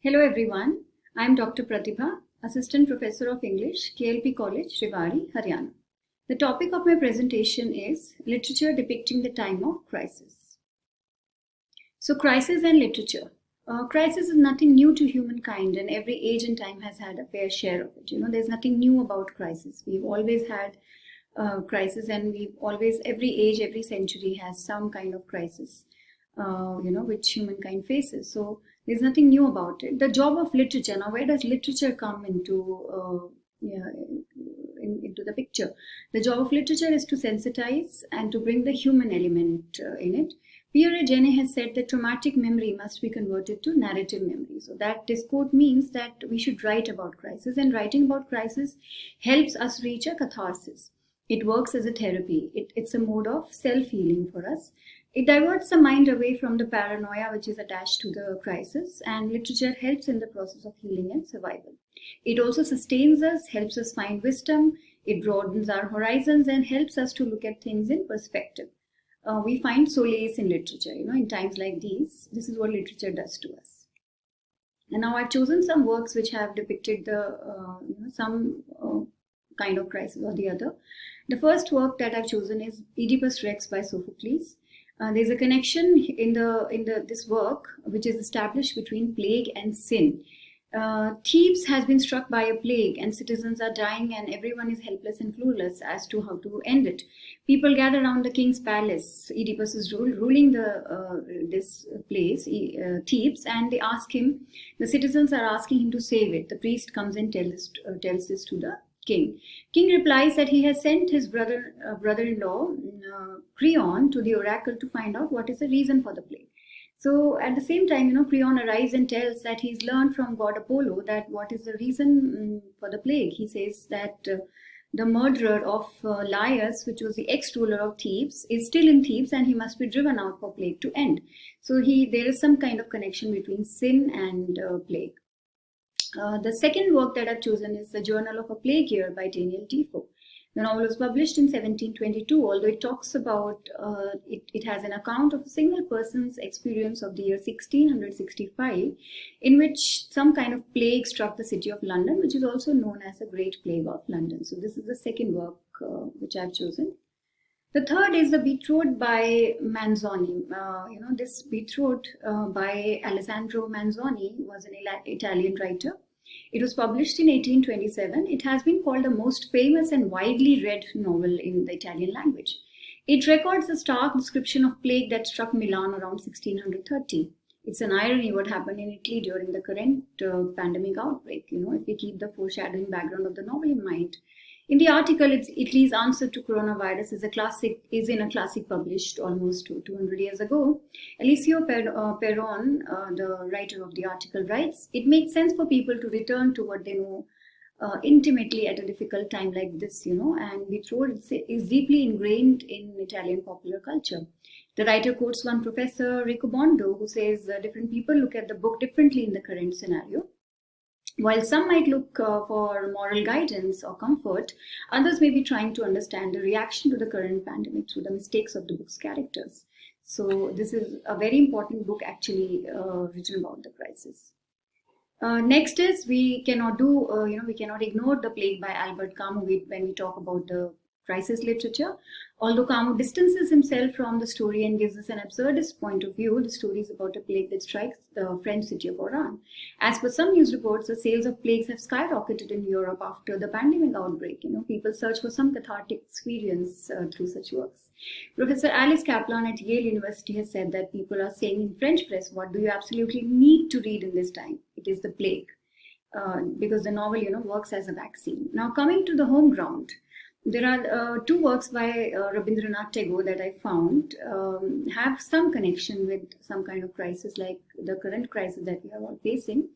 Hello everyone, I am Dr. Pratibha, Assistant Professor of English, KLP College, Rewari, Haryana. The topic of my presentation is Literature Depicting the Time of Crisis. So crisis and literature. Crisis is nothing new to humankind, and every age and time has had a fair share of it. There's nothing new about crisis. We've always had crisis, and every age, every century has some kind of crisis, which humankind faces. So there's nothing new about it. The job of literature. Now, where does literature come into the picture? The job of literature is to sensitize and to bring the human element in it. Pierre Jenny has said that traumatic memory must be converted to narrative memory. So that this quote means that we should write about crisis, and writing about crisis helps us reach a catharsis. It works as a therapy. It's a mode of self-healing for us. It diverts the mind away from the paranoia which is attached to the crisis, and literature helps in the process of healing and survival. It also sustains us, helps us find wisdom, it broadens our horizons and helps us to look at things in perspective. We find solace in literature, in times like these. This is what literature does to us. And now I've chosen some works which have depicted some kind of crisis or the other. The first work that I've chosen is Oedipus Rex by Sophocles. There's a connection in this work which is established between plague and sin. Thebes has been struck by a plague, and citizens are dying, and everyone is helpless and clueless as to how to end it. People gather around the king's palace. Oedipus is ruling this place, Thebes, and they ask him. The citizens are asking him to save it. The priest comes and tells this to the king. King replies that he has sent his brother-in-law Creon to the oracle to find out what is the reason for the plague. So at the same time, Creon arrives and tells that he's learned from god Apollo that what is the reason for the plague. He says that the murderer of Laius, which was the ex-ruler of Thebes, is still in Thebes, and he must be driven out for plague to end. So there is some kind of connection between sin and plague. The second work that I've chosen is The Journal of a Plague Year by Daniel Defoe. The novel was published in 1722, although it talks about, it has an account of a single person's experience of the year 1665, in which some kind of plague struck the city of London, which is also known as the Great Plague of London. So this is the second work which I've chosen. The third is The Betrothed by Manzoni. This Betrothed by Alessandro Manzoni was an Italian writer. It was published in 1827. It has been called the most famous and widely read novel in the Italian language. It records a stark description of plague that struck Milan around 1630. It's an irony what happened in Italy during the current pandemic outbreak, if we keep the foreshadowing background of the novel in mind. In the article, Italy's answer to coronavirus is in a classic published almost 200 years ago. Alicio Peron, the writer of the article, writes, "It makes sense for people to return to what they know intimately at a difficult time like this, and Betrothed is deeply ingrained in Italian popular culture." The writer quotes one professor, Ricobondo, who says different people look at the book differently in the current scenario. While some might look for moral guidance or comfort, others may be trying to understand the reaction to the current pandemic through the mistakes of the book's characters. So this is a very important book actually written about the crisis. Next is we cannot ignore The Plague by Albert Camus when we talk about the crisis literature. Although Camus distances himself from the story and gives us an absurdist point of view, the story is about a plague that strikes the French city of Oran. As per some news reports, the sales of plagues have skyrocketed in Europe after the pandemic outbreak. People search for some cathartic experience through such works. Professor Alice Kaplan at Yale University has said that people are saying in French press, what do you absolutely need to read in this time? It is The Plague, because the novel, works as a vaccine. Now coming to the home ground, there are two works by Rabindranath Tagore that I found have some connection with some kind of crisis, like the current crisis that we are all facing.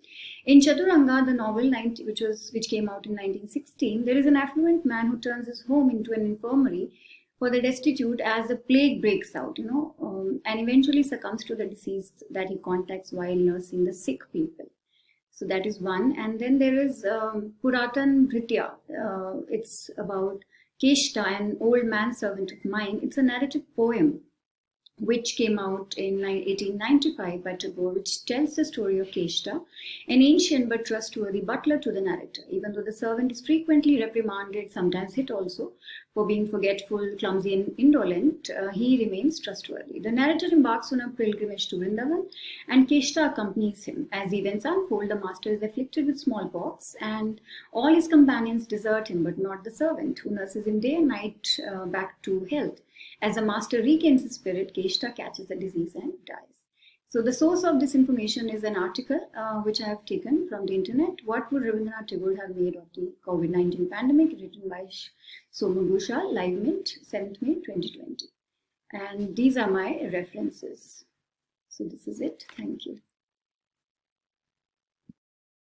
In Chaturanga, the novel which came out in 1916, there is an affluent man who turns his home into an infirmary for the destitute as the plague breaks out, and eventually succumbs to the disease that he contacts while nursing the sick people. So that is one. And then there is Puratan Bhritya. It's about Keshta, an old manservant of mine. It's a narrative poem which came out in 1895 by Tagore, which tells the story of Keshta, an ancient but trustworthy butler to the narrator. Even though the servant is frequently reprimanded, sometimes hit also, for being forgetful, clumsy, and indolent, he remains trustworthy. The narrator embarks on a pilgrimage to Vrindavan, and Keshta accompanies him. As events unfold, the master is afflicted with smallpox, and all his companions desert him, but not the servant, who nurses him day and night back to health. As the master regains his spirit, Keshta catches the disease and dies. So the source of this information is an article which I have taken from the internet. What would Rabindranath Tagore have made of the COVID-19 pandemic? Written by Somu Ghoshal, Live Mint, 7th May 2020. And these are my references. So this is it. Thank you.